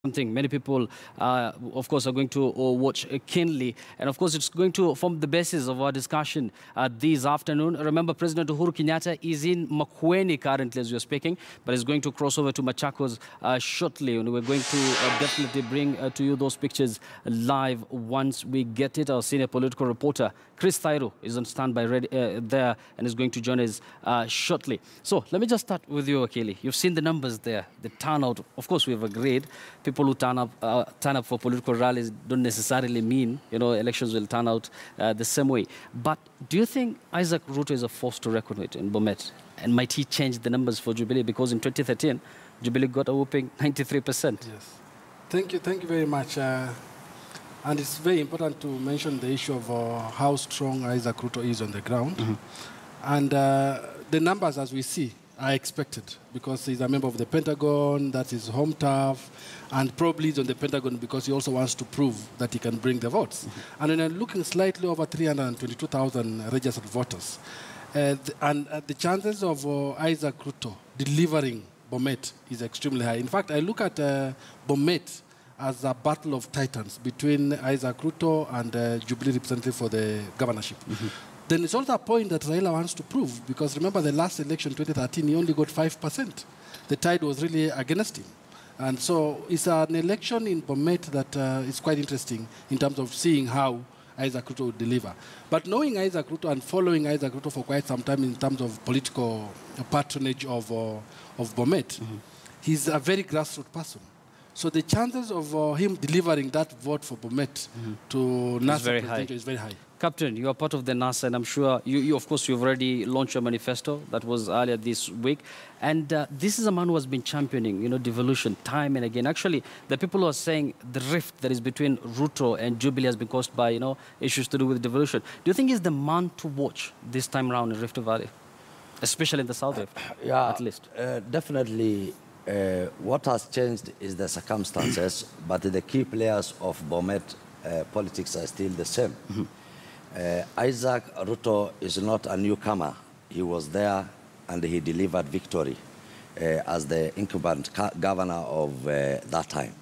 Something many people, of course, are going to watch keenly. And of course, it's going to form the basis of our discussion this afternoon. Remember, President Uhuru Kenyatta is in Makueni currently as we're speaking, but is going to cross over to Machakos shortly. And we're going to definitely bring to you those pictures live once we get it. Our senior political reporter, Chris Thairu, is on standby there and is going to join us shortly. So let me just start with you, Akili. You've seen the numbers there, the turnout. Of course, we've agreed. People who turn up for political rallies don't necessarily mean, elections will turn out the same way. But do you think Isaac Ruto is a force to reckon with in Bomet? And might he change the numbers for Jubilee? Because in 2013, Jubilee got a whooping 93%. Yes. Thank you very much. And it's very important to mention the issue of how strong Isaac Ruto is on the ground. Mm-hmm. And the numbers, as we see, are expected because he's a member of the Pentagon, that's his home turf, and probably he's on the Pentagon because he also wants to prove that he can bring the votes. Mm-hmm. And when looking slightly over 322,000 registered voters, the chances of Isaac Ruto delivering Bomet is extremely high. In fact, I look at Bomet as a battle of titans between Isaac Ruto and Jubilee representative for the governorship. Mm-hmm. Then it's also a point that Raila wants to prove, because remember the last election, 2013, he only got 5%. The tide was really against him. And so it's an election in Bomet that is quite interesting in terms of seeing how Isaac Ruto would deliver. But knowing Isaac Ruto and following Isaac Ruto for quite some time in terms of political patronage of Bomet, mm-hmm. he's a very grassroots person. So the chances of him delivering that vote for Bomet mm-hmm. to NASA is very high. Captain, you are part of the NASA, and I'm sure you of course, you've already launched your manifesto. That was earlier this week. And this is a man who has been championing, devolution time and again. Actually, the people who are saying the rift that is between Ruto and Jubilee has been caused by, issues to do with devolution. Do you think he's the man to watch this time around in Rift Valley, especially in the South Rift, at least? Definitely. What has changed is the circumstances, but the key players of Bomet politics are still the same. Mm-hmm. Isaac Ruto is not a newcomer. He was there and he delivered victory as the incumbent governor of that time.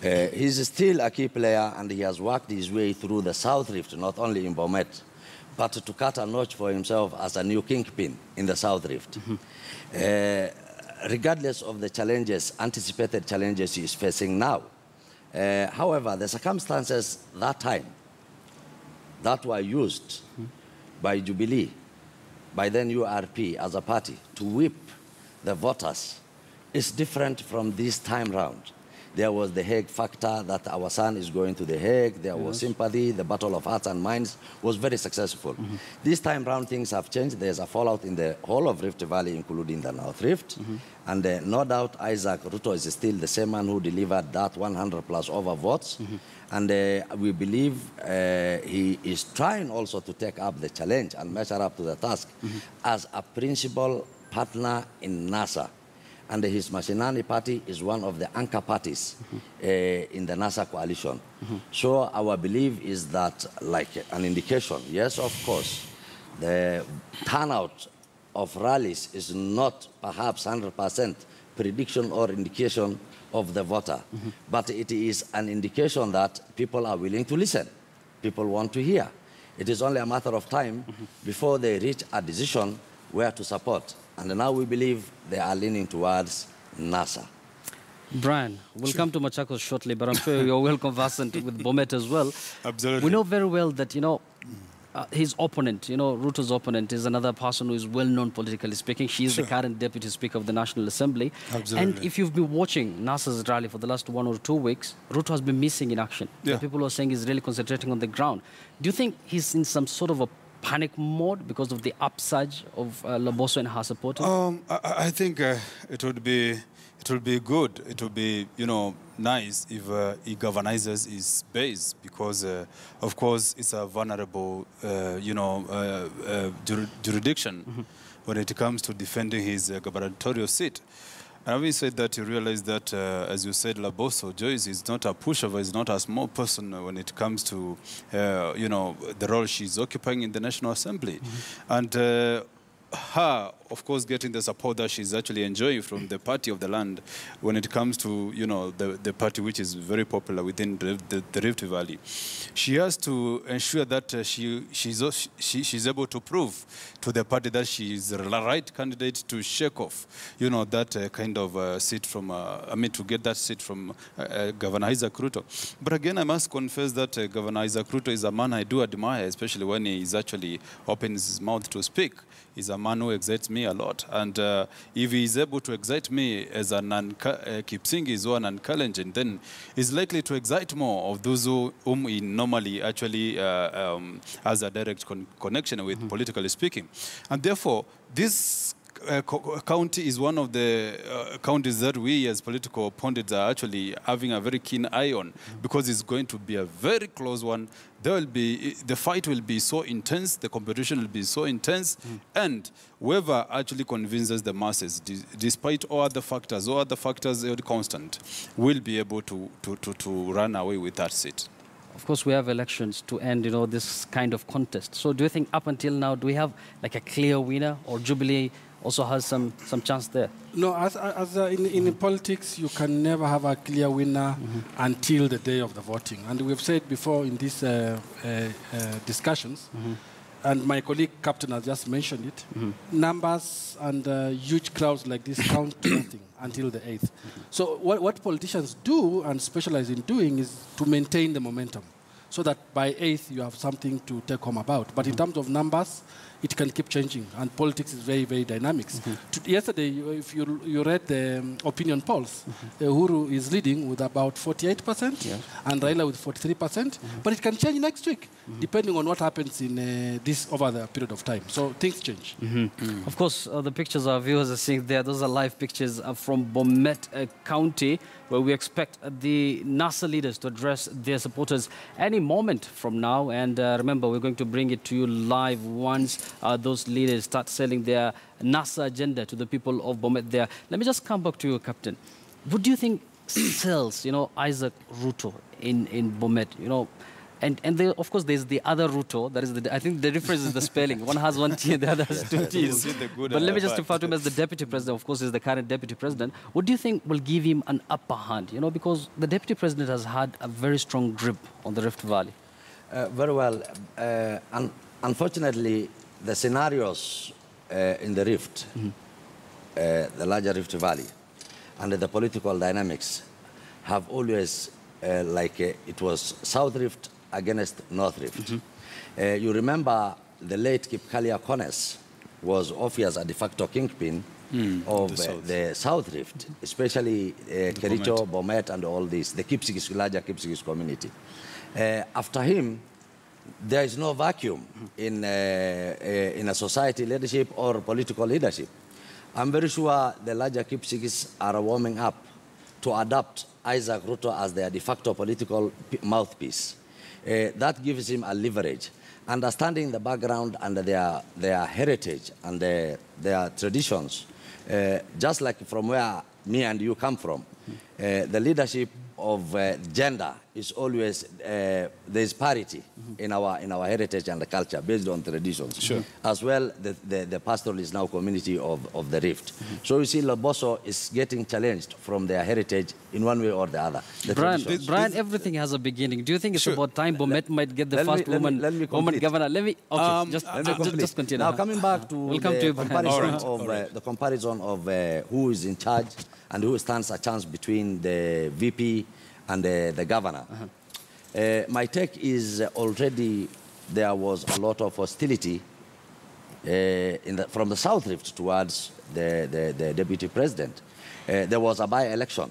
He's still a key player and he has worked his way through the South Rift, not only in Bomet, but to cut a notch for himself as a new kingpin in the South Rift. Mm-hmm. Regardless of the challenges, anticipated challenges he is facing now. However, the circumstances that time that were used by Jubilee, by then URP as a party, to whip the voters is different from this time round. There was the Hague factor that our son is going to the Hague. There was sympathy. The battle of hearts and minds was very successful. Mm-hmm. This time round, things have changed. There's a fallout in the whole of Rift Valley, including the North Rift. Mm-hmm. And no doubt Isaac Ruto is still the same man who delivered that 100 plus over votes. Mm-hmm. And we believe he is trying also to take up the challenge and measure up to the task mm-hmm. as a principal partner in NASA. And his Mashinani party is one of the anchor parties mm-hmm. In the NASA coalition. Mm-hmm. So our belief is that, like an indication, yes, of course, the turnout of rallies is not perhaps 100% prediction or indication of the voter, mm-hmm. but it is an indication that people are willing to listen. People want to hear. It is only a matter of time mm-hmm. before they reach a decision where to support. And now we believe they are leaning towards NASA. Brian, we'll come to Machakos shortly, but I'm sure you're well conversant with Bomet as well. Absolutely. We know very well that, his opponent, Ruto's opponent, is another person who is well-known politically speaking. She is the current Deputy Speaker of the National Assembly. Absolutely. And if you've been watching NASA's rally for the last 1 or 2 weeks, Ruto has been missing in action. Yeah. People are saying he's really concentrating on the ground. Do you think he's in some sort of a panic mode because of the upsurge of Loboso and her supporters? I think it would be good. It would be, nice if he galvanizes his base because, of course, it's a vulnerable, jurisdiction mm-hmm. when it comes to defending his gubernatorial seat. And having said that, you realize that, as you said, Loboso Joyce is not a pushover, is not a small person when it comes to, the role she's occupying in the National Assembly. Mm-hmm. And her, of course, getting the support that she's actually enjoying from the party of the land when it comes to, you know, the party which is very popular within the Rift Valley. She has to ensure that she's able to prove to the party that she is the right candidate to shake off, you know, that kind of seat from, to get that seat from Governor Isaac Ruto. But again, I must confess that Governor Isaac Ruto is a man I do admire, especially when he is actually opens his mouth to speak. He's a man who excites me a lot. And if he is able to excite me as a Kipsingis or an Kalenjin, then he's likely to excite more of those whom he normally actually has a direct connection with, politically speaking. And therefore, this county is one of the counties that we as political pundits are actually having a very keen eye on, because it's going to be a very close one. There will be, the fight will be so intense, the competition will be so intense, and whoever actually convinces the masses, despite all other factors held constant, will be able to run away with that seat. Of course, we have elections to end, you know, this kind of contest. So do you think up until now, do we have like a clear winner, or Jubilee also has some chance there? No, in politics, you can never have a clear winner until the day of the voting. And we've said before in these discussions, and my colleague Captain has just mentioned it, numbers and huge crowds like this count to nothing until the 8th. So what politicians do and specialize in doing is to maintain the momentum, so that by 8th you have something to take home about. But in terms of numbers, it can keep changing, and politics is very, very dynamic. Yesterday, if you read the opinion polls, Uhuru is leading with about 48%, and Raila with 43%, but it can change next week, depending on what happens in over the period of time. So things change. Of course, the pictures our viewers are seeing there, those are live pictures from Bomet County, where we expect the NASA leaders to address their supporters any moment from now. And remember, we're going to bring it to you live once those leaders start selling their NASA agenda to the people of Bomet there. Let me just come back to you, Captain. What do you think sells, you know, Isaac Ruto in Bomet, you know? And there, of course, there's the other Ruto. That is I think the difference is the spelling. One has one T, the other has two T's. But let me just refer to him as the deputy president. Of course, he's the current deputy president. What do you think will give him an upper hand? You know, because the deputy president has had a very strong grip on the Rift Valley. Very well. Unfortunately, the scenarios in the Rift, the larger Rift Valley, and the political dynamics have always, it was South Rift against North Rift. You remember the late Kipkalia Kones was obvious a de facto kingpin of the South Rift, especially Kericho, Bomet, and all this, the larger Kipsigis community. After him, there is no vacuum in a society leadership or political leadership. I'm very sure the larger Kipsigis are warming up to adopt Isaac Ruto as their de facto political mouthpiece. That gives him a leverage. Understanding the background and their heritage and their traditions, just like from where me and you come from, the leadership of gender is always, there's parity in our heritage and the culture based on traditions. Sure. As well, the pastoral is now community of the Rift. So you see, Loboso is getting challenged from their heritage in one way or the other. Brian, everything has a beginning. Do you think it's about time Bomet might get the first woman governor? Just continue. Now, coming back to the comparison of who is in charge and who stands a chance between the VP and the governor. My take is already there was a lot of hostility from the South Rift towards the deputy president. There was a by-election.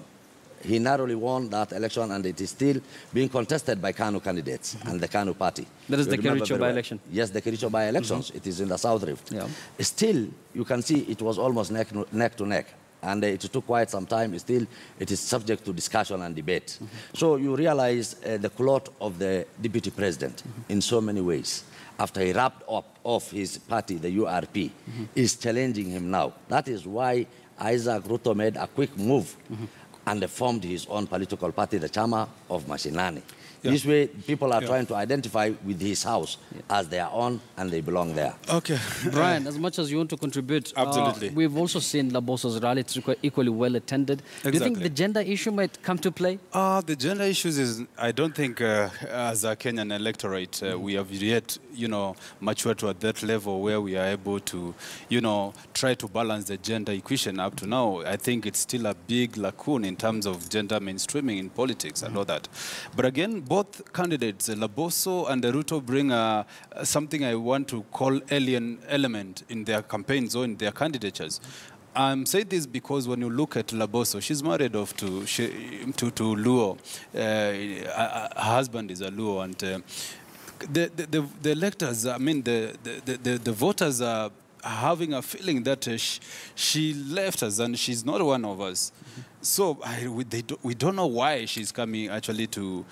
He narrowly won that election, and it is still being contested by KANU candidates and the KANU party. That is the Kericho by-election? Yes, the Kericho by-elections. It is in the South Rift. Yeah. Still, you can see it was almost neck to neck. And it took quite some time. Still, it is subject to discussion and debate. So you realize the clot of the deputy president in so many ways. After he wrapped up off his party, the URP, is challenging him now. That is why Isaac Ruto made a quick move and formed his own political party, the Chama of Mashinani. Yeah. This way, people are trying to identify with his house as their own, and they belong there. Okay. Brian, as much as you want to contribute, Absolutely. we've also seen Laboso's rally. It's equally well attended. Do you think Exactly. the gender issue might come to play? The gender issues is, I don't think as a Kenyan electorate, we have yet, matured to at that level where we are able to, try to balance the gender equation up to now. I think it's still a big lacune in terms of gender mainstreaming in politics and all that. But again, both candidates, Laboso and Ruto, bring something I want to call alien element in their campaigns or in their candidatures. I'm saying this because when you look at Laboso, she's married off to Luo. Her husband is a Luo, and the electors, I mean, the voters are having a feeling that she left us and she's not one of us. So we don't know why she's coming actually to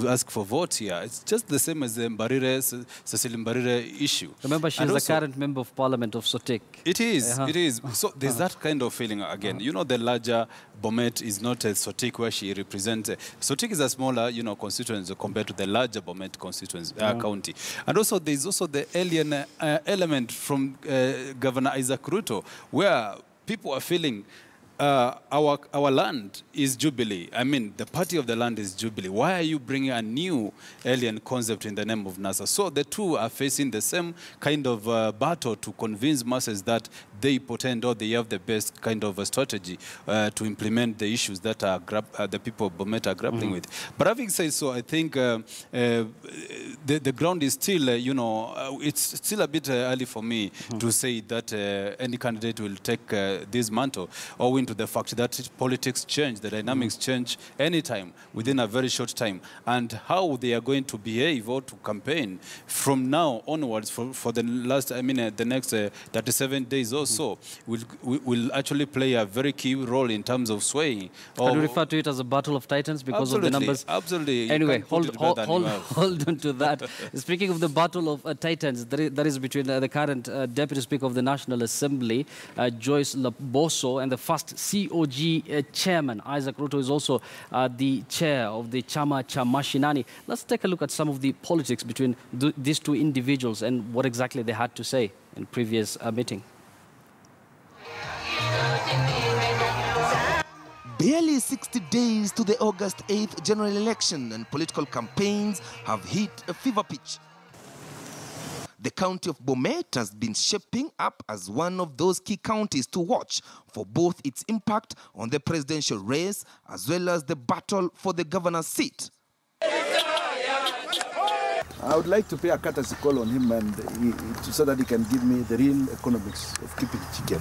ask for votes here. It's just the same as the Cecily Mbarire issue. Remember, she's the current member of parliament of Sotik. It is, it is. So there's that kind of feeling again. The larger Bomet is not a Sotik where she represents. Sotik is a smaller, constituency compared to the larger Bomet constituency, county. And also there's also the alien element from Governor Isaac Ruto, where people are feeling our land is Jubilee. I mean, the party of the land is Jubilee. Why are you bringing a new alien concept in the name of NASA? So the two are facing the same kind of battle to convince masses that they portend or they have the best kind of a strategy to implement the issues that the people of Bomet are grappling with. But having said so, I think the ground is still, it's still a bit early for me to say that any candidate will take this mantle, owing to the fact that politics change, the dynamics change anytime within a very short time, and how they are going to behave or to campaign from now onwards for the next 37 days or so will actually play a very key role in terms of swaying. Can you refer to it as a battle of titans because of the numbers? Absolutely. Anyway, hold on to that. Speaking of the battle of titans, that is between the current Deputy Speaker of the National Assembly, Joyce Laboso, and the first COG chairman, Isaac Ruto, is also the chair of the Chama cha Mashinani. Let's take a look at some of the politics between these two individuals and what exactly they had to say in previous meeting. Barely 60 days to the August 8th general election, and political campaigns have hit a fever pitch. The county of Bomet has been shaping up as one of those key counties to watch for both its impact on the presidential race as well as the battle for the governor's seat. I would like to pay a courtesy call on him so that he can give me the real economics of keeping chicken.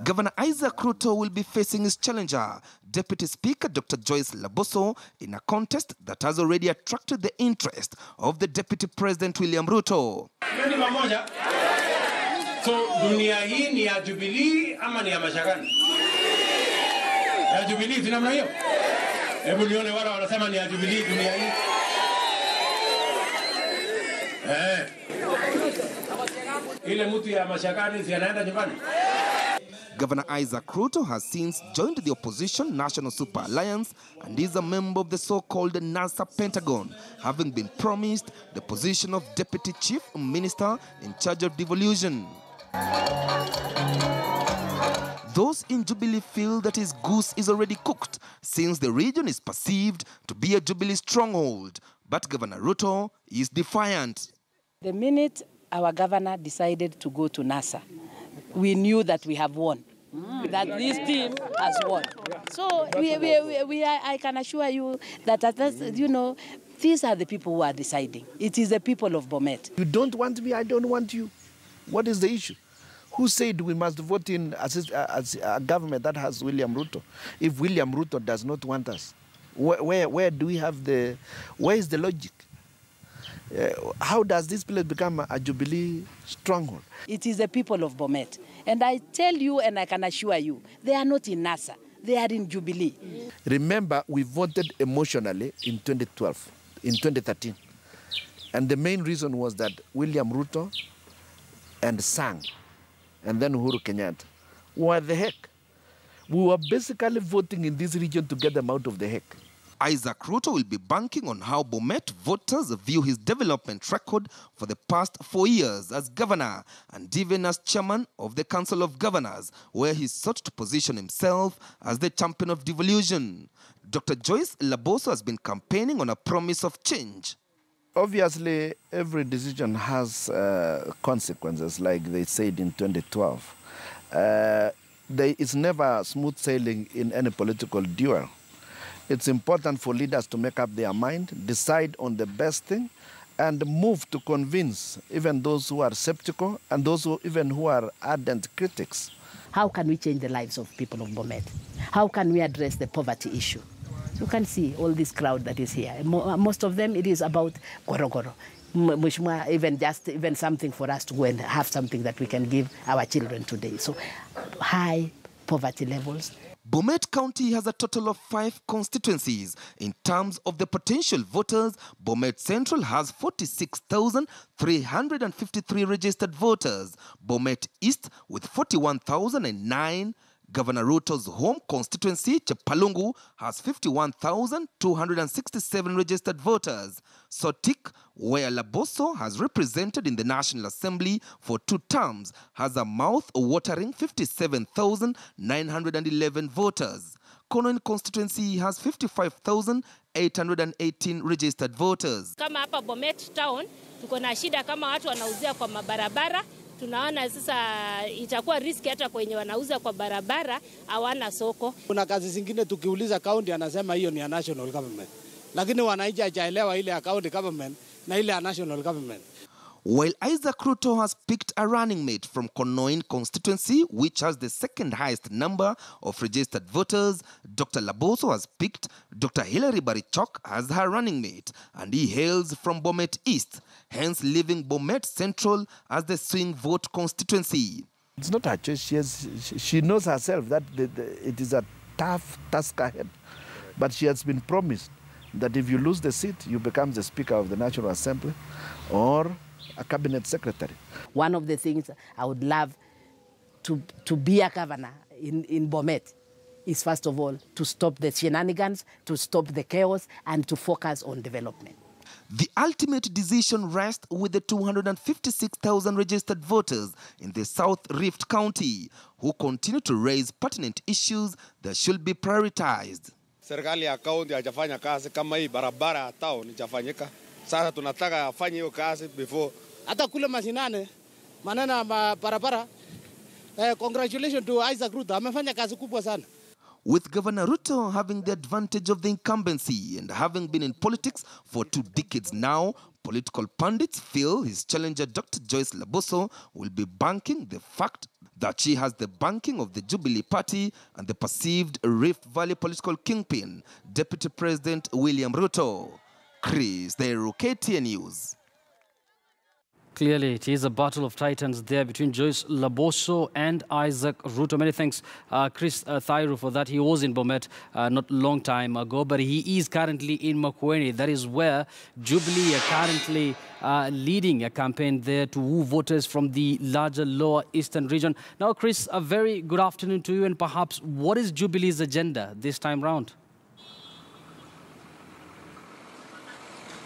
Governor Isaac Ruto will be facing his challenger, Deputy Speaker Dr. Joyce Laboso, in a contest that has already attracted the interest of the Deputy President William Ruto. So, dunia hii ni ya Jubilee ama ni ya Mashakani? Ya Jubilee, si namna hiyo? Hebu nione wala wanasema ni ya Jubilee dunia hii. Ile mtu ya Mashakani si anaenda nyumbani? Governor Isaac Ruto has since joined the opposition National Super Alliance and is a member of the so-called NASA Pentagon, having been promised the position of Deputy Chief Minister in charge of devolution. Those in Jubilee feel that his goose is already cooked, since the region is perceived to be a Jubilee stronghold. But Governor Ruto is defiant. The minute our governor decided to go to NASA, we knew that we have won, that this team has won. So I can assure you that, these are the people who are deciding. It is the people of Bomet. You don't want me, I don't want you. What is the issue? Who said we must vote in as a government that has William Ruto? If William Ruto does not want us, where do we have where is the logic? How does this place become a Jubilee stronghold? It is the people of Bomet. And I tell you and I can assure you, they are not in NASA. They are in Jubilee. Remember, we voted emotionally in 2012, in 2013. And the main reason was that William Ruto and Sang, and then Uhuru Kenyatta, what the heck? We were basically voting in this region to get them out of the heck. Isaac Ruto will be banking on how Bomet voters view his development record for the past 4 years as governor and even as chairman of the Council of Governors, where he sought to position himself as the champion of devolution. Dr. Joyce Laboso has been campaigning on a promise of change. Obviously, every decision has consequences, like they said in 2012. It's never smooth sailing in any political duel. It's important for leaders to make up their mind, decide on the best thing, and move to convince even those who are skeptical and those who are ardent critics. How can we change the lives of people of Bomet? How can we address the poverty issue? You can see all this crowd that is here. Most of them, it is about gorogoro. Even something for us to go and have something that we can give our children today. So high poverty levels. Bomet County has a total of 5 constituencies. In terms of the potential voters, Bomet Central has 46,353 registered voters. Bomet East with 41,009. Governor Ruto's home constituency, Chepalungu, has 51,267 registered voters. Sotik, where Laboso has represented in the National Assembly for 2 terms, has a mouth-watering 57,911 voters. Konoin constituency has 55,818 registered voters. Kama hapa Bomet town, tuko na shida kama watu wanauzia kwa mabarabara. Tunaona sasa itakuwa riski hata kwenye wanauza kwa barabara hawana soko. Kuna kazi zingine tukiuliza county anasema hiyo ni ya national government. Lakini wananchi hajaelewa ile ya county government na ile ya national government. While Isaac Ruto has picked a running mate from Konoin constituency, which has the second highest number of registered voters, Dr. Laboso has picked Dr. Hilary Barichok as her running mate, and he hails from Bomet East, hence leaving Bomet Central as the swing vote constituency. It's not her choice. She knows herself that it is a tough task ahead, but she has been promised that if you lose the seat, you become the Speaker of the National Assembly or a cabinet secretary. One of the things I would love to be a governor in Bomet is, first of all, to stop the shenanigans, to stop the chaos, and to focus on development. The ultimate decision rests with the 256,000 registered voters in the South Rift County, who continue to raise pertinent issues that should be prioritized. Serikali ya kaunti hajafanya kazi kama hii barabara ya town hajafanyika. Sasa tunataka afanye hiyo kazi before hata kule mashinane maneno ya barabara. Congratulations to Isaac Ruto, amefanya kazi kubwa sana. With Governor Ruto having the advantage of the incumbency and having been in politics for 2 decades now, political pundits feel his challenger Dr. Joyce Laboso will be banking the fact that she has the backing of the Jubilee Party and the perceived Rift Valley political kingpin, Deputy President William Ruto. Chris Deru, KTN News. Clearly, it is a battle of titans there between Joyce Laboso and Isaac Ruto. Many thanks, Chris Thairu, for that. He was in Bomet not a long time ago, but he is currently in Makueni. That is where Jubilee are currently leading a campaign there to woo voters from the larger Lower Eastern region. Now, Chris, a very good afternoon to you, and perhaps what is Jubilee's agenda this time round?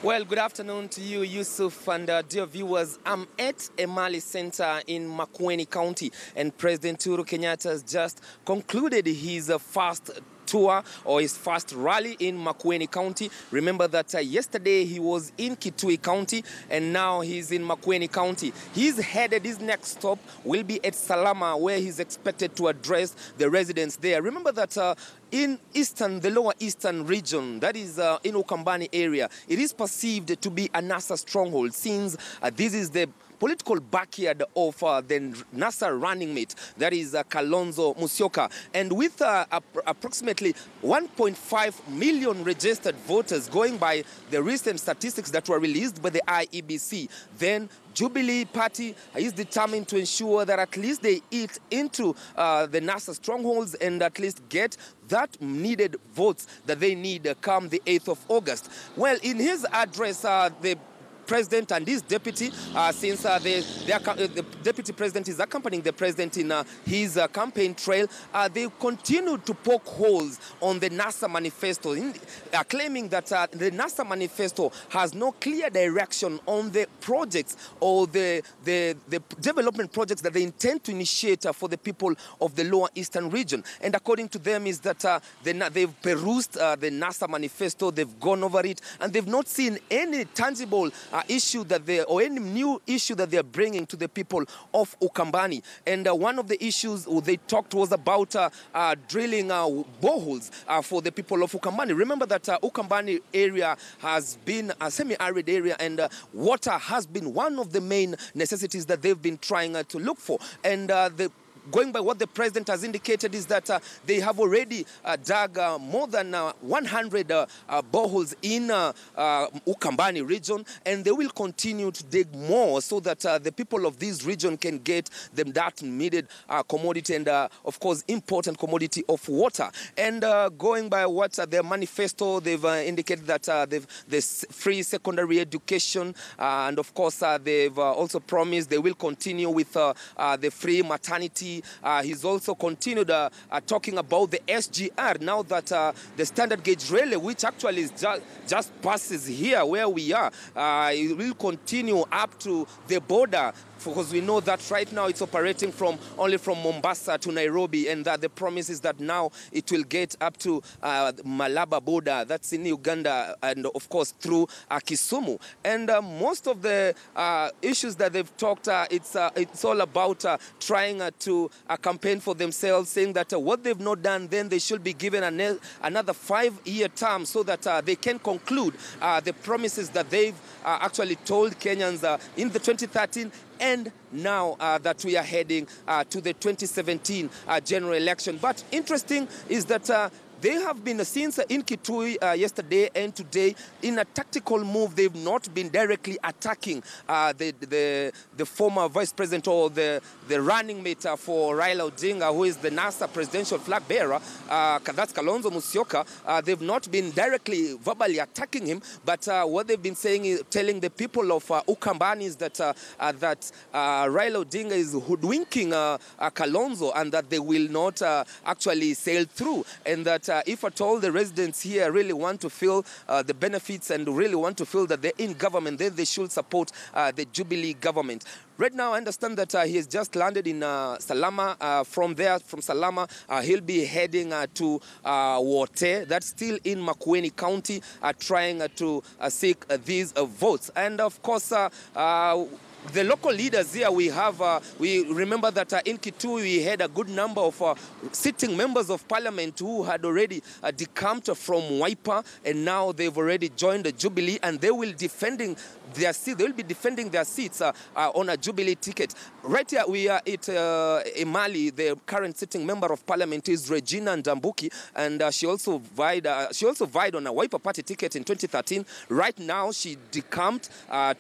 Well, good afternoon to you, Yusuf, and dear viewers. I'm at Emali Center in Makueni County, and President Uhuru Kenyatta has just concluded his first tour or his first rally in Makueni County. Remember that yesterday he was in Kitui County and now he's in Makueni County. His next stop will be at Salama, where he's expected to address the residents there. Remember that in the lower eastern region, that is in Ukambani area, it is perceived to be a NASA stronghold, since this is the political backyard of the NASA running mate, that is Kalonzo Musyoka. And with approximately 1.5 million registered voters, going by the recent statistics that were released by the IEBC, then Jubilee Party is determined to ensure that at least they eat into the NASA strongholds and at least get that needed votes that they need come the 8th of August. Well, in his address, the president and his deputy, since the deputy president is accompanying the president in his campaign trail, they continue to poke holes on the NASA manifesto, claiming that the NASA manifesto has no clear direction on the projects or the development projects that they intend to initiate for the people of the lower eastern region. And according to them is that they've perused the NASA manifesto, they've gone over it, and they've not seen any tangible issue that or any new issue that they're bringing to the people of Ukambani. And one of the issues they talked was about drilling boreholes for the people of Ukambani. Remember that Ukambani area has been a semi-arid area, and water has been one of the main necessities that they've been trying to look for. And going by what the president has indicated is that they have already dug more than 100 boreholes in Ukambani region, and they will continue to dig more so that the people of this region can get them that needed commodity and, of course, important commodity of water. And going by what their manifesto, they've indicated that there's free secondary education, and, of course, they've also promised they will continue with the free maternity. He's also continued talking about the SGR, now that the standard gauge railway, which actually is just passes here where we are, it will continue up to the border, because we know that right now it's operating only from Mombasa to Nairobi, and the promise is that now it will get up to Malaba border, that's in Uganda, and of course through Kisumu. And most of the issues that they've talked, it's all about trying to campaign for themselves, saying that what they've not done, then they should be given another 5-year term so that they can conclude the promises that they've actually told Kenyans in the 2013 and now that we are heading to the 2017 general election. But interesting is that they have been, since in Kitui yesterday and today, in a tactical move, they've not been directly attacking the former vice president or the running mate for Raila Odinga, who is the NASA presidential flag bearer, that's Kalonzo Musyoka. They've not been directly verbally attacking him, but what they've been saying is telling the people of Ukambani is that Raila Odinga is hoodwinking Kalonzo, and that they will not actually sail through, and that if at all the residents here really want to feel the benefits and really want to feel that they're in government, then they should support the Jubilee government. Right now, I understand that he has just landed in Salama. From Salama, he'll be heading to Wote. That's still in Makueni County, trying to seek these votes. And of course, the local leaders here, we remember that in Kitui we had a good number of sitting members of parliament who had already decamped from Wiper, and now they've already joined the Jubilee, and they will be defending their seats on a Jubilee ticket. Right here we are at Emali. The current sitting member of parliament is Regina Ndambuki, and she also vied on a Wiper party ticket in 2013. Right now she decamped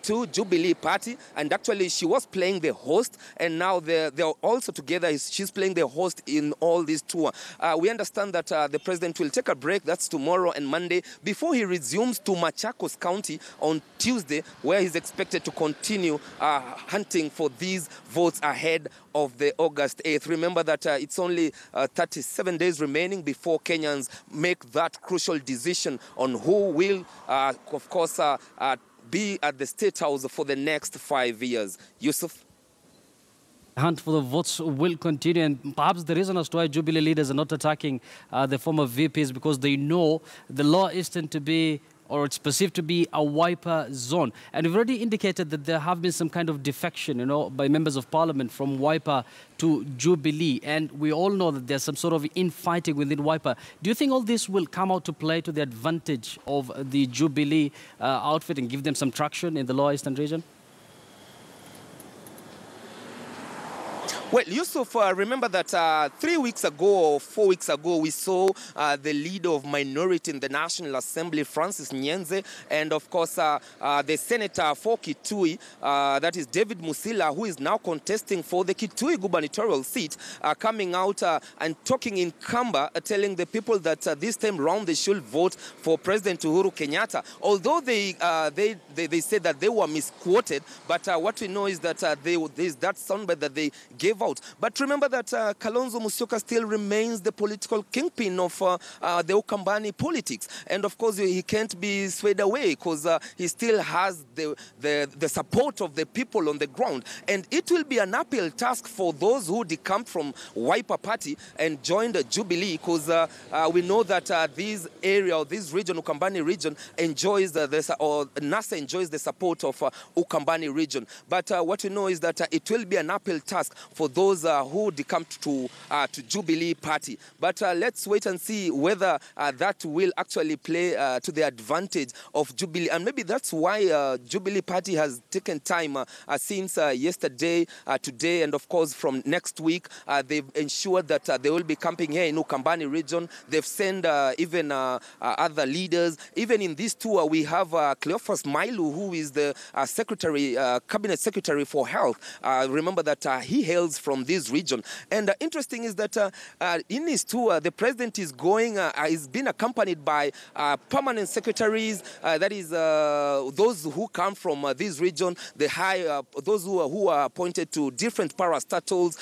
to Jubilee party, and actually she was playing the host, and now they're also together. She's playing the host in all this tour. We understand that the president will take a break, that's tomorrow and Monday, before he resumes to Machakos County on Tuesday, where he's expected to continue hunting for these votes ahead of the August 8th. Remember that it's only 37 days remaining before Kenyans make that crucial decision on who will, of course, be at the State House for the next 5 years. Yusuf? Hunt for the votes will continue, and perhaps the reason as to why Jubilee leaders are not attacking the former VPs, because they know the Lower Eastern to be, or it's perceived to be, a Wiper zone. And we've already indicated that there have been some kind of defection, by members of parliament from Wiper to Jubilee. And we all know that there's some sort of infighting within Wiper. Do you think all this will come out to play to the advantage of the Jubilee outfit and give them some traction in the Lower Eastern region? Well, Yusuf, remember that 3 weeks ago or 4 weeks ago, we saw the leader of minority in the National Assembly, Francis Nyenze, and of course the senator for Kitui, that is David Musila, who is now contesting for the Kitui gubernatorial seat, coming out and talking in Kamba, telling the people that this time round they should vote for President Uhuru Kenyatta. Although they said that they were misquoted, but what we know is that there's that soundbite that they gave out. But remember that Kalonzo Musyoka still remains the political kingpin of the Ukambani politics. And of course, he can't be swayed away because he still has the support of the people on the ground. And it will be an uphill task for those who decamped from Wiper Party and joined Jubilee, because we know that this area or this region, Ukambani region, enjoys NASA enjoys the support of Ukambani region. But what we know is that it will be an uphill task for those who decamped to Jubilee Party. But let's wait and see whether that will actually play to the advantage of Jubilee. And maybe that's why Jubilee Party has taken time since yesterday, today, and of course from next week. They've ensured that they will be camping here in Ukambani region. They've sent even other leaders. Even in this tour, we have Cleophas Mailu, who is the cabinet secretary for health. Remember that he hails from this region. And interesting is that in his tour, the president is going, is being accompanied by permanent secretaries, that is those who come from this region, those who are appointed to different parastatals,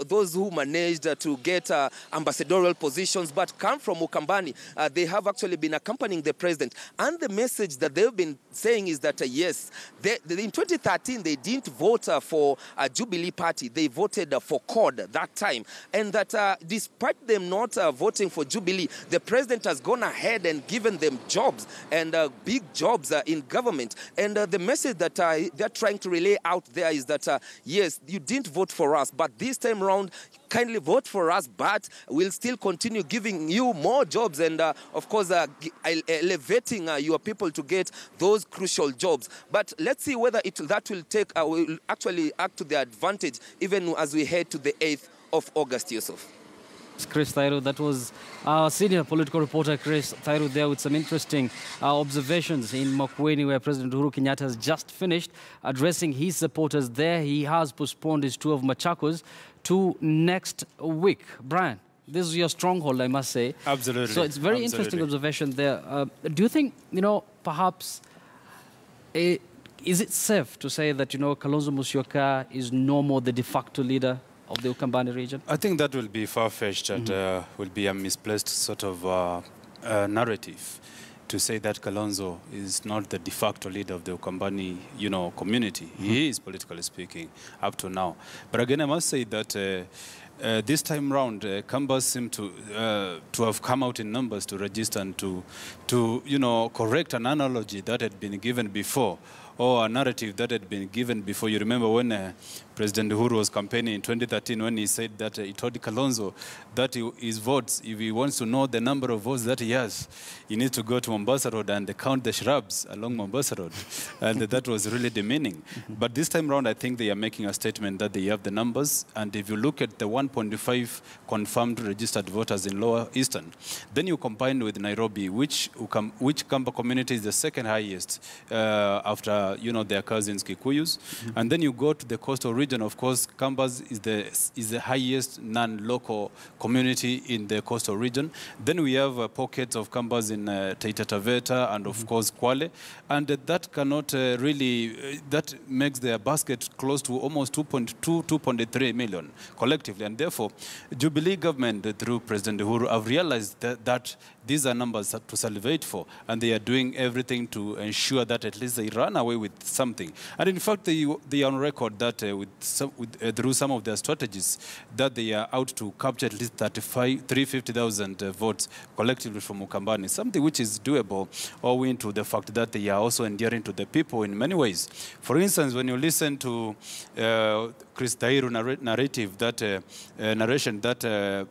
those who managed to get ambassadorial positions, but come from Ukambani. They have actually been accompanying the president. And the message that they've been saying is that, yes, in 2013, they didn't vote for Jubilee Party. They voted for CORD that time. And that despite them not voting for Jubilee, the president has gone ahead and given them jobs, and big jobs in government. And the message that they're trying to relay out there is that, yes, you didn't vote for us, but this time around, kindly vote for us, but we'll still continue giving you more jobs and, of course, elevating your people to get those crucial jobs. But let's see whether that will actually act to their advantage, even as we head to the 8th of August, Yusuf. Chris Thairu, that was our senior political reporter, Chris Thairu, there with some interesting observations in Makueni, where President Uhuru Kenyatta has just finished addressing his supporters there. He has postponed his tour of Machakos to next week. Brian, this is your stronghold, I must say. Absolutely. So it's very interesting observation there. Do you think, perhaps, is it safe to say that, Kalonzo Musyoka is no more the de facto leader of the Ukambani region? I think that will be far-fetched and will be a misplaced sort of narrative to say that Kalonzo is not the de facto leader of the Ukambani, community. He is, politically speaking, up to now. But again, I must say that this time round, Kambas seem to have come out in numbers to register and to correct an analogy that had been given before, or a narrative that had been given before. You remember when President Uhuru was campaigning in 2013, when he said that he told Kalonzo that his votes, if he wants to know the number of votes that he has, he needs to go to Mombasa Road and count the shrubs along Mombasa Road. And that was really demeaning. But this time around, I think they are making a statement that they have the numbers. And if you look at the 1.5 confirmed registered voters in Lower Eastern, then you combine with Nairobi, which Kamba community is the second highest after, their cousins Kikuyus. And then you go to the coastal region. Of course, Kambas is the highest non-local community in the coastal region. Then we have pockets of Kambas in Taita Taveta and, of course, Kwale. And that cannot that makes their basket close to almost 2.3 million collectively. And therefore, Jubilee government, through President Uhuru, have realized that these are numbers to salivate for, and they are doing everything to ensure that at least they run away with something. And in fact, they are on record that through some of their strategies, that they are out to capture at least 350,000 votes collectively from Ukambani, something which is doable owing to the fact that they are also endearing to the people in many ways. For instance, when you listen to Chris Thairu narration that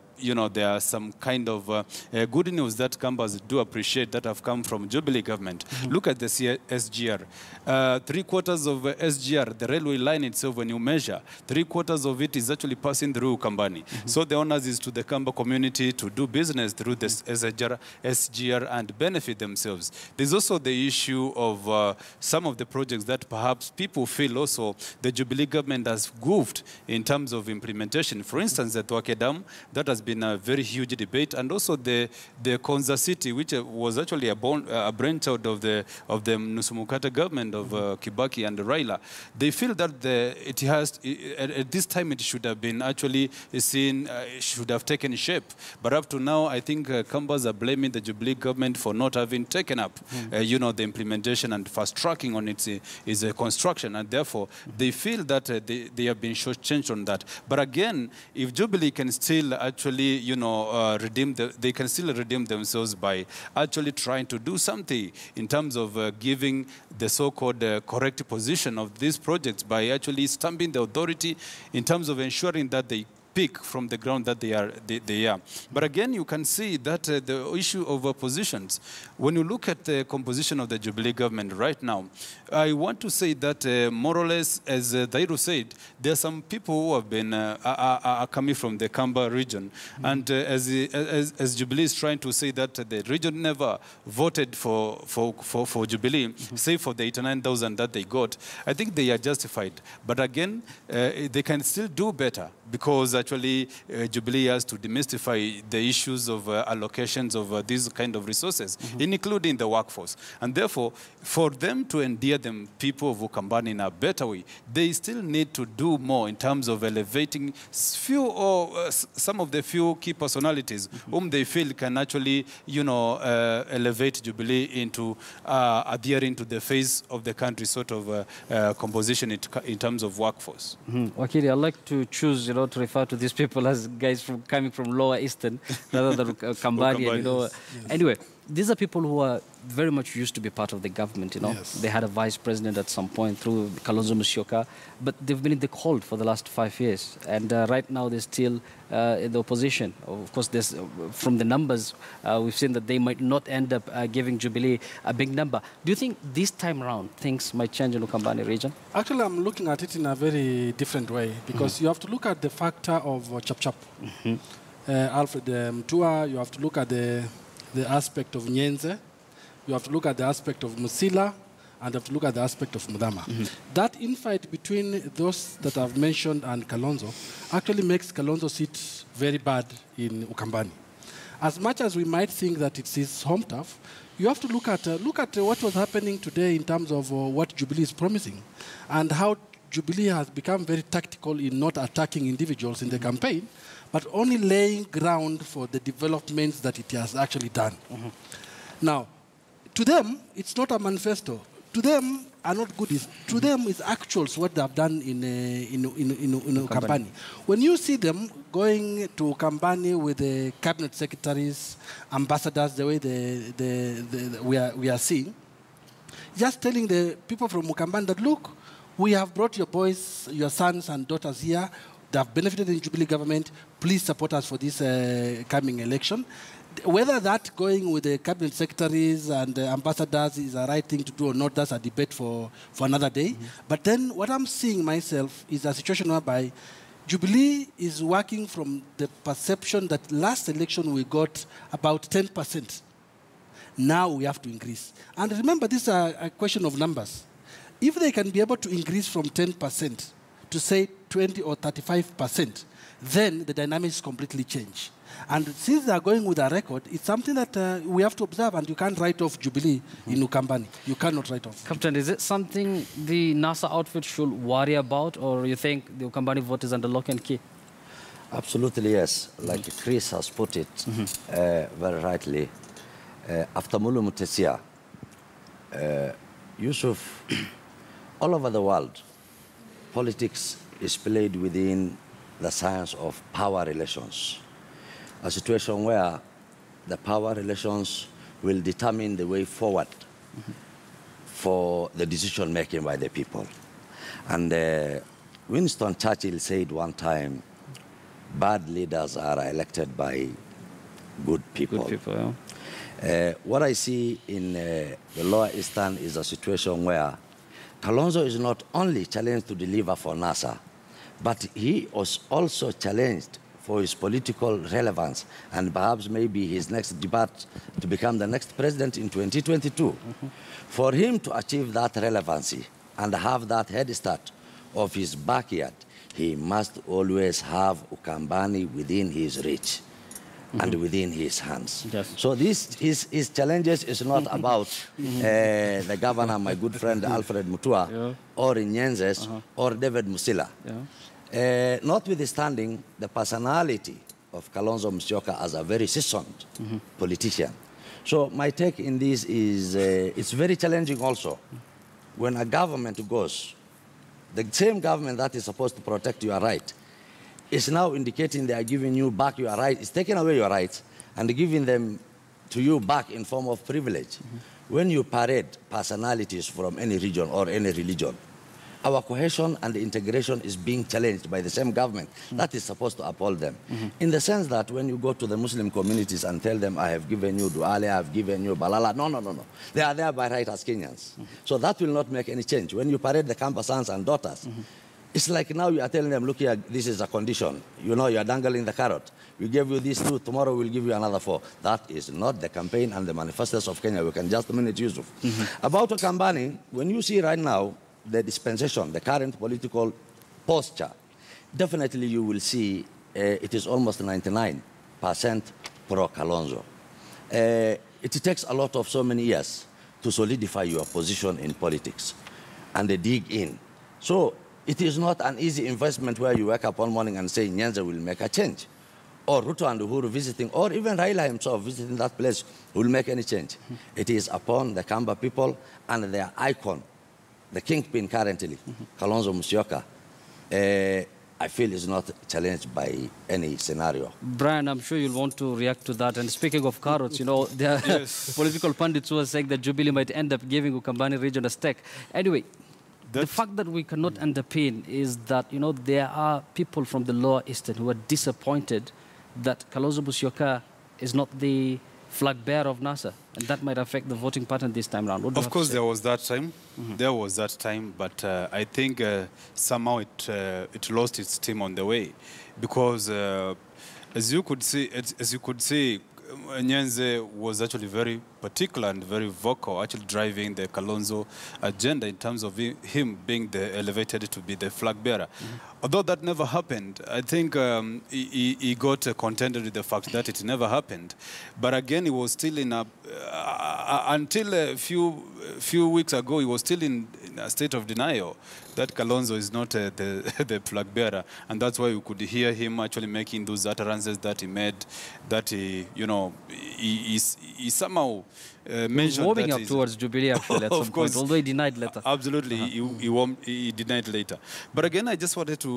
there are some kind of good news that Kambas do appreciate that have come from Jubilee government. Look at the SGR. 3/4 of SGR, the railway line itself, when you measure, 3/4 of it is actually passing through Ukambani. So the honors is to the Kamba community to do business through this SGR and benefit themselves. There's also the issue of some of the projects that perhaps people feel also the Jubilee government has goofed in terms of implementation. For instance, the Twake Dam, that has been a very huge debate, and also the Konza City, which was actually a brainchild of the Nusumukata government of Kibaki and Raila. They feel that at this time it should have been actually seen, should have taken shape. But up to now, I think Kambas are blaming the Jubilee government for not having taken up, the implementation and fast-tracking on its construction, and therefore they feel that they have been short-changed on that. But again, if Jubilee can still actually, they can still redeem themselves by actually trying to do something in terms of giving the so-called correct position of these projects by actually stamping the authority in terms of ensuring that they peak from the ground that they are. But again, you can see that the issue of positions, when you look at the composition of the Jubilee government right now, I want to say that more or less, as Dairu said, there are some people who have been are coming from the Kamba region. And as Jubilee is trying to say that the region never voted for Jubilee, save for the 89,000 that they got, I think they are justified. But again, they can still do better, because actually Jubilee has to demystify the issues of allocations of these kind of resources, including the workforce. And therefore, for them to endear them people of Ukambani in a better way, they still need to do more in terms of elevating some of the few key personalities whom they feel can actually, elevate Jubilee into adhering to the face of the country sort of composition in terms of workforce. Wakili, I'd like to choose, to refer to these people as guys coming from Lower Eastern rather than Kambani. Yes. Anyway, these are people who are very much used to be part of the government, Yes. They had a vice president at some point through Kalonzo Musyoka, but they've been in the cold for the last 5 years. And right now they're still in the opposition. Of course, from the numbers, we've seen that they might not end up giving Jubilee a big number. Do you think this time around things might change in the Ukambani region? Actually, I'm looking at it in a very different way, because you have to look at the factor of Chap. Alfred Mtua, you have to look at the aspect of Nyenze, you have to look at the aspect of Musila, and you have to look at the aspect of Mudama. That infight between those that I've mentioned and Kalonzo actually makes Kalonzo sit very bad in Ukambani. As much as we might think that it's his home turf, you have to look at what was happening today in terms of what Jubilee is promising, and how Jubilee has become very tactical in not attacking individuals in the campaign, but only laying ground for the developments that it has actually done. Now, to them, it's not a manifesto. To them, are not goodies. To them, it's actuals what they have done in Ukambani. When you see them going to Ukambani with the cabinet secretaries, ambassadors, the way we are seeing, just telling the people from Ukambani that, look, we have brought your boys, your sons and daughters here. They have benefited in Jubilee government. Please support us for this coming election. Whether that going with the cabinet secretaries and the ambassadors is the right thing to do or not, that's a debate for another day. But then what I'm seeing myself is a situation whereby Jubilee is working from the perception that last election we got about 10%. Now we have to increase. And remember, this is a question of numbers. If they can be able to increase from 10% to say 20 or 35%, then the dynamics completely change. And since they are going with a record, it's something that we have to observe, and you can't write off Jubilee in Ukambani. You cannot write off. Captain, is it something the NASA outfit should worry about, or you think the Ukambani vote is under lock and key? Absolutely, yes. Like Chris has put it very rightly. After Mulu Mutesia, Yusuf, all over the world, politics is played within the science of power relations. A situation where the power relations will determine the way forward for the decision making by the people. And Winston Churchill said one time, bad leaders are elected by good people. Good people, What I see in the Lower Eastern is a situation where Kalonzo is not only challenged to deliver for NASA, but he was also challenged for his political relevance and perhaps maybe his next debate to become the next president in 2022. For him to achieve that relevancy and have that head start of his backyard, he must always have Ukambani within his reach and within his hands. Yes. So his challenges is not about the governor, my good friend Alfred Mutua, or Nyenses, or David Musila. Notwithstanding the personality of Kalonzo Musyoka as a very seasoned politician. So my take in this is it's very challenging also when a government goes, the same government that is supposed to protect your right is now indicating they are giving you back your rights, it's taking away your rights and giving them to you back in form of privilege. When you parade personalities from any region or any religion, our cohesion and integration is being challenged by the same government that is supposed to uphold them. In the sense that when you go to the Muslim communities and tell them, I have given you Duale, I have given you Balala, no. They are there by right as Kenyans. So that will not make any change. When you parade the Kamba sons and daughters, it's like now you are telling them, look here, this is a condition. You know, you are dangling the carrot. We gave you these 2, tomorrow we'll give you another 4. That is not the campaign and the manifestos of Kenya. We can just minute Yusuf. About Kambani, when you see right now the dispensation, the current political posture, definitely you will see it is almost 99% pro-Kalonzo. It takes a lot of so many years to solidify your position in politics and they dig in. So it is not an easy investment where you wake up one morning and say Nyanza will make a change, or Ruto and Uhuru visiting, or even Raila himself visiting that place will make any change. It is upon the Kamba people and their icon, the kingpin currently, Kalonzo Musyoka, I feel is not challenged by any scenario. Brian, I'm sure you'll want to react to that. And speaking of carrots, you know, there are political pundits who are saying that Jubilee might end up giving Ukambani region a stake. Anyway, the fact that we cannot underpin is that, you know, there are people from the Lower Eastern who are disappointed that Kalonzo Musyoka is not the flag bearer of NASA, and that might affect the voting pattern this time around. Of course, there was that time. There was that time, but I think somehow it lost its steam on the way, because as you could see, Nyenze was actually very particular and very vocal, actually driving the Kalonzo agenda in terms of him being elevated to be the flag bearer. Although that never happened, I think he got contended with the fact that it never happened. But again, he was still in until a few weeks ago, he was still in a state of denial that Kalonzo is not the flag bearer. And that's why we could hear him actually making those utterances that he made, that he somehow mentioned warming that up towards Jubilee actually at some point, although he denied later. Absolutely, he denied later. But again, I just wanted to,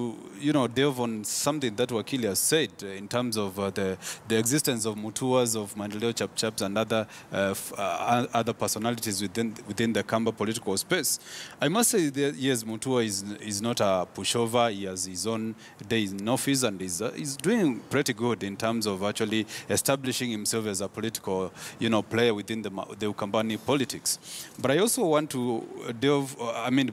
delve on something that Wakili has said in terms of the existence of Mutuas, of Maendeleo Chapchaps, and other personalities within the Kamba political space. I must say that yes, Mutua is not a pushover. He has his own days in office, and he's doing pretty good in terms of actually establishing himself as a political, player within the Ukambani politics. But I also want to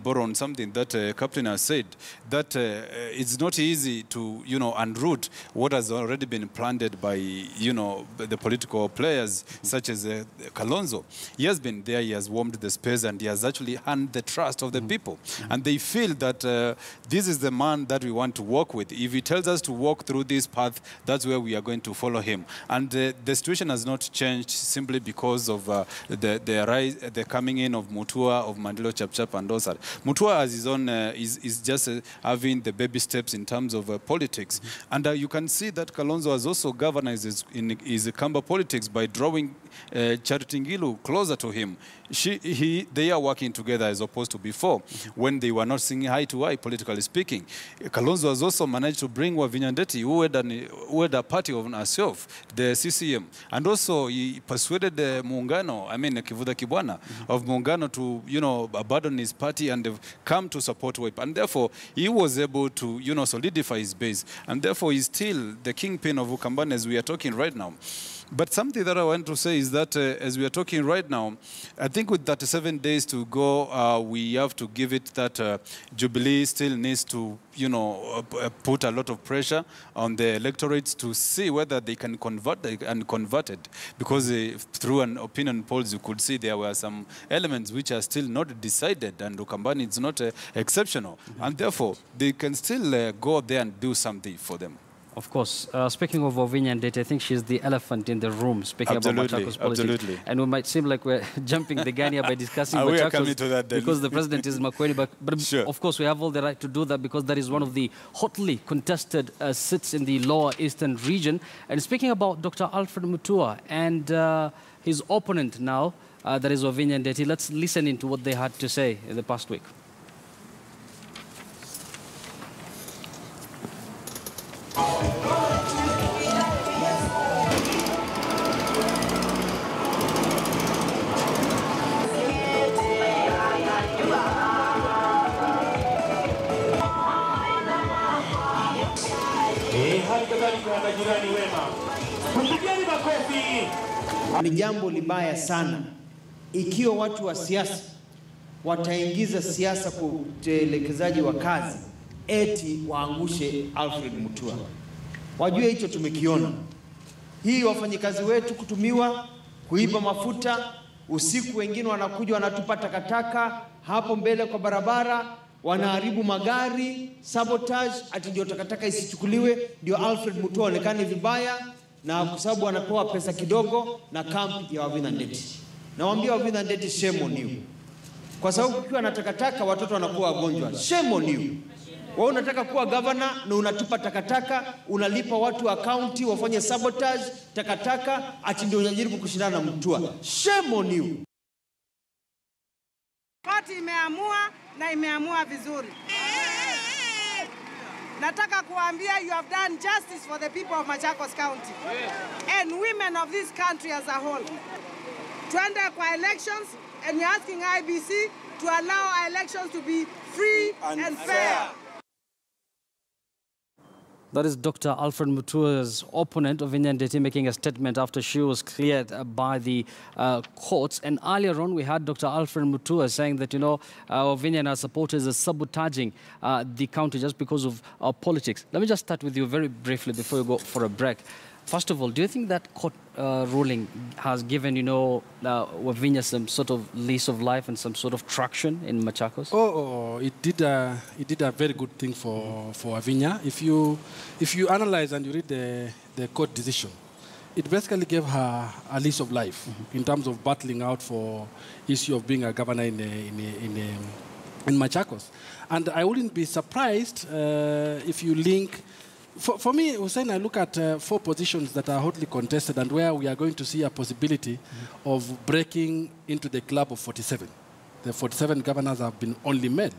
borrow on something that Captain has said, that it's not easy to, unroot what has already been planted by, the political players such as Kalonzo. He has been there, he has warmed the space, and he has actually earned the trust of the people. And they feel that this is the man that we want to work with. If he tells us to walk through this path, that's where we are going to follow him. And the situation has not changed simply because of the coming in of Mutua, of Maendeleo Chapchap, and those. Mutua has his own, is just having the baby steps in terms of politics. And you can see that Kalonzo has also galvanized in his Kamba politics by drawing Charity Ngilu closer to him. They are working together as opposed to before, when they were not singing eye to eye, politically speaking. Kalonzo has also managed to bring Wavinya Ndeti, who had a party of herself, the CCM. And also he persuaded Muungano, Kivuda Kibwana, of Muungano to, abandon his party and come to support WIPE. And therefore, he was able to, solidify his base. And therefore, he's still the kingpin of Ukambani as we are talking right now. But something that I want to say is that as we are talking right now, I think with 37 days to go, we have to give it that Jubilee still needs to, put a lot of pressure on the electorates to see whether they can convert and convert it. Because through an opinion polls, you could see there were some elements which are still not decided, and Ukambani is not exceptional. And therefore, they can still go there and do something for them. Of course. Speaking of Wavinya Ndeti, I think she's the elephant in the room, speaking about Machakos politics. Absolutely. And we might seem like we're jumping the gun here by discussing we are Machakos coming to that then. because the president is Makueni. But sure. Of course, we have all the right to do that because that is one of the hotly contested seats in the lower eastern region. And speaking about Dr. Alfred Mutua and his opponent now, that is Wavinya Ndeti, let's listen into what they had to say in the past week. Ni jambo libaya sana ikiwa watu wa siasa wataingiza siasa kwa utelekezaji wa kazi eti waangushe Alfred Mutua. Wajue hicho tumekiona. Hii wafanyikazi wetu kutumiwa kuiba mafuta usiku, wengine wanakuja wanatupa takataka hapo mbele kwa barabara, wanaharibu magari, sabotage, ati ndio takataka isichukuliwe, ndio Alfred Mutua onekane vibaya, na kwa sababu anapewa pesa kidogo na kampi ya Wavinya Ndeti. Nawaambia Wavinya Ndeti, shame on you. Kwa sababu ukiwa na takataka watoto wanakuwa wagonjwa. Shame on you. Wewe unataka kuwa governor na unatupa takataka, unalipa watu wa county wafanye sabotage takataka, ati ndio unajaribu kushindana na Mutua. Shame on you. Koti imeamua na imeamua vizuri. Nataka kuambia you have done justice for the people of Machakos County and women of this country as a whole. Twende kwa elections and you're asking IBC to allow our elections to be free and fair. That is Dr. Alfred Mutua's opponent, Wavinya Ndeti, making a statement after she was cleared by the courts. And earlier on, we had Dr. Alfred Mutua saying that, Wavinya and her supporters are sabotaging the county just because of politics. Let me just start with you very briefly before we go for a break. First of all, do you think that court ruling has given, Wavinya some sort of lease of life and some sort of traction in Machakos? It did a very good thing for Wavinya. If you analyze and you read the court decision, it basically gave her a lease of life in terms of battling out for issue of being a governor in Machakos. And I wouldn't be surprised if you link. For me, Hussein, I look at 4 positions that are hotly contested and where we are going to see a possibility of breaking into the club of 47. The 47 governors have been only male.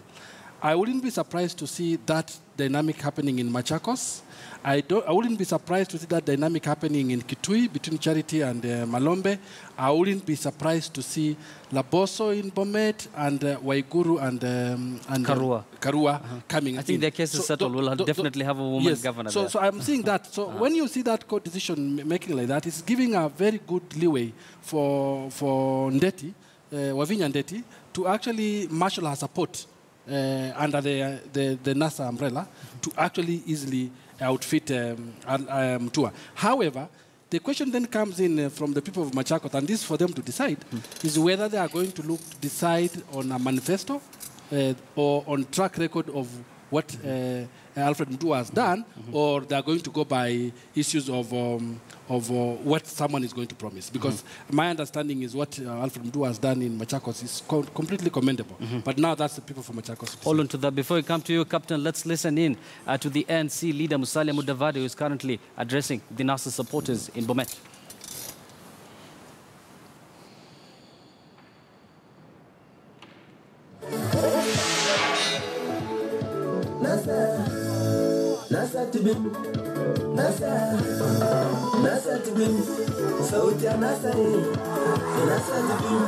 I wouldn't be surprised to see that dynamic happening in Machakos. I wouldn't be surprised to see that dynamic happening in Kitui between Charity and Malombe. I wouldn't be surprised to see Laboso in Bomet and Waiguru and Karua coming in. I think their case is settled. We'll definitely have a woman governor there. So I'm seeing that. So when you see that court decision making like that, it's giving a very good leeway for Ndeti, Wavinya Ndeti, to actually marshal her support under the NASA umbrella to actually easily outfit Mutua. However, the question then comes in from the people of Machakos, and this is for them to decide, is whether they are going to decide on a manifesto or on track record of what Alfred Mutua has done, or they are going to go by issues of what someone is going to promise. Because my understanding is what Alfred Mutua has done in Machakos is completely commendable. But now that's the people from Machakos. Hold on to that. Before we come to you, Captain, let's listen in to the ANC leader, Musalia Mudavadi, who is currently addressing the NASA supporters in Bomet. Nasa tibim, nasa tibim, sauti ya nasa nasa tibim,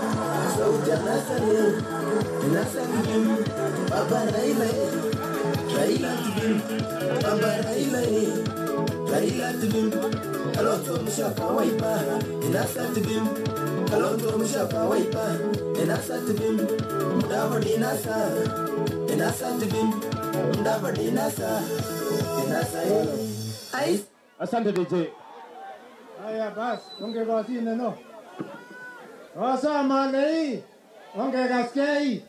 sauti ya nasa tibim, Baba Raila tibim, Baba Raila tibim, Kalonzo Musyoka waipa, nasa tibim, Kalonzo Musyoka waipa, nasa tibim, Mudavadi nasa tibim, Mudavadi nasa Ais. Asante DJ. Haya basi, ongea basi neno. Wasa malei, ongea gaskei.